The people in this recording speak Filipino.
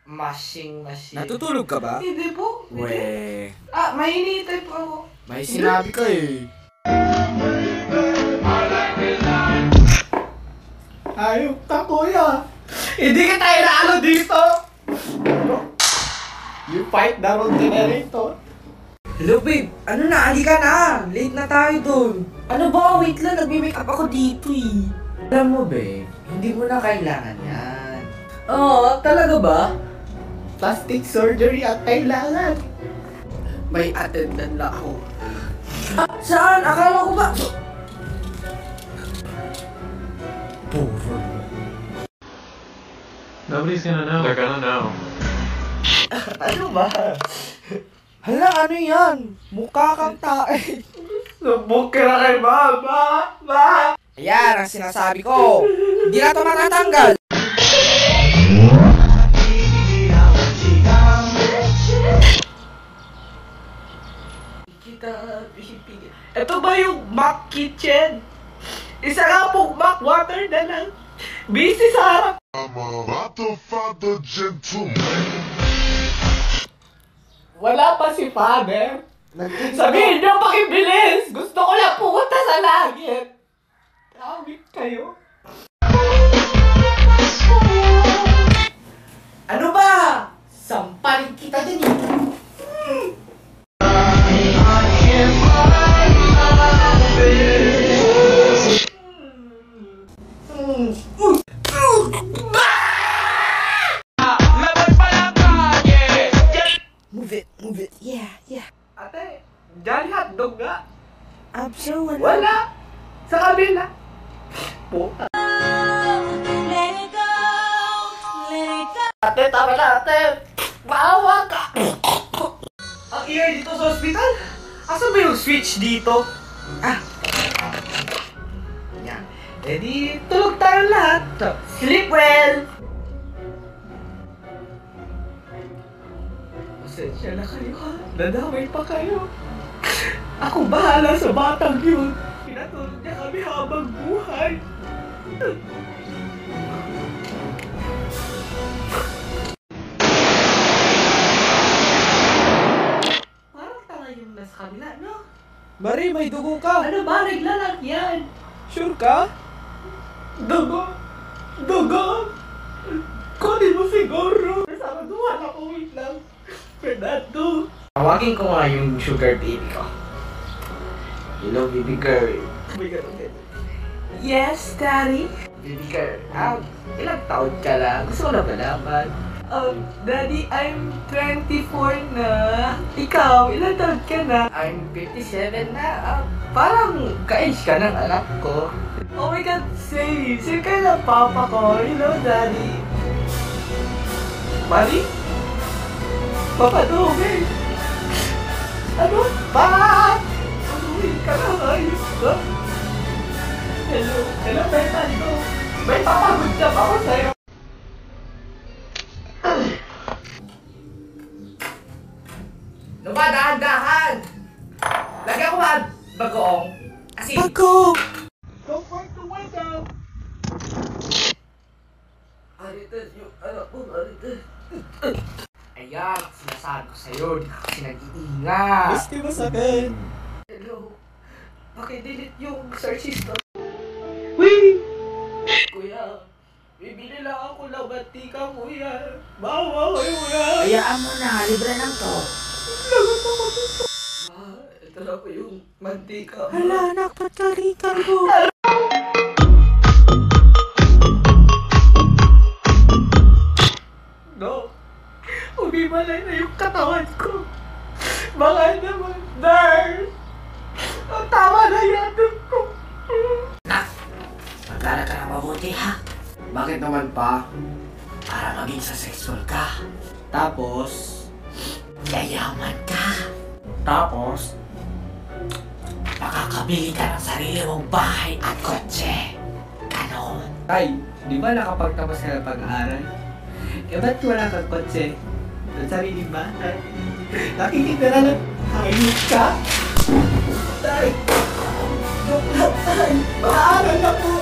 Machine. Natutulog ka ba? Hindi po. Weh. Mainitay po ako. May sinabi ka eh. Ayok ka, kuya. Hindi ka tayo naano dito. You fight the road generator. Hello babe, ano na? Halika na! Late na tayo dun. Ano ba? Wait lang, nagme-make up ako dito eh. Alam mo babe, hindi mo na kailangan yan. Oo, talaga ba? Plastic surgery at kailangan. May attendant na ako. Saan? Akala ko ba? Puro. Nobody's gonna know. They're gonna know. Ano ba? Hala, ano yan? Mukha kang tae. Subok ka na kay mama. Ayan ang sinasabi ko. Hindi na ito matatanggal. Ito ba yung Mac Kitchen? Isa nga pong Mac Water na lang. Busy sa harap. I'm a father gentleman. Wala pa si Father. Sabihin niyo pakibilis. Gusto ko lang pumunta sa langit. Tawid kayo. Ano ba? Sampalin kita din eh. Move it. Yeah. Ate, Jolly Hotdog nga. Absolutely. Wala. Sa kabila. Puta. Ate, tama na ate. Maawa ka. Ang ingay dito sa ospital? Asan ba yung switch dito? Yan. Eh di, tulog tayo lahat. Sleep well. Pasensya na kayo ha. Nadamay pa kayo. Ako bahala sa batang yun. Pinatulog niya kami habang buhay. Parang tanga yung nasa kabila, no? Mari, may dugo ka. Ano ba? Naglalak yan. Sure ka? Dugo! Kunin mo siguro! Kasama duwan ako, wait lang. Fernando! Tawagin ko nga yung sugar baby ko. Hello, baby girl. May ganun din. Yes, Daddy? Baby girl, ilang taon ka lang? Gusto ko na malaman. Daddy, I'm 24 na. Ikaw, ilang taon ka na? I'm 57 na. Parang ka-age ka ng anak ko. Oh my God, say ka ng papa ko. Hello, Daddy. Mali? Papa Dome. Ano? Pa! Panuhin ka na, ayos ka. Hello, Fernando. May papagod ka pa ako sa'yo. Ano ba? Dahan-dahan! Lagyan ko ba bagoong? Asin. Bago! Don't break the window! Arites, yung anak ko, arites. Ayan, sinasabi ko sa'yo, di ka kasi nag-iingat. Miski mo sakin. Hello, pakidelete yung search history. Wee! Kuya, Bibili lang ako ng mantika, kuya. Bawa kayo, kuya. hayaan mo na, libre lang to. Lagot ako dito. Ito na po yung mantika. Hala, anak, ba't karikan mo? No. Umimalay na yung katawan ko. Baka naman, nurse. Ang tama na yan ko. Magkala ka na mabuti ha. Bakit naman pa? Para maging successful ka. Tapos, yayaman ka. Tapos, makakabili ka ng sarili mong bahay at kotse. Ganon. Tay, di ba nakapagtapos ka ng pag-aaral? Eh, ba't wala kang kotse? Sa sariling bahay? Nakikita na lang, hayop ka? Tay, joke lang, tay. Paaral na po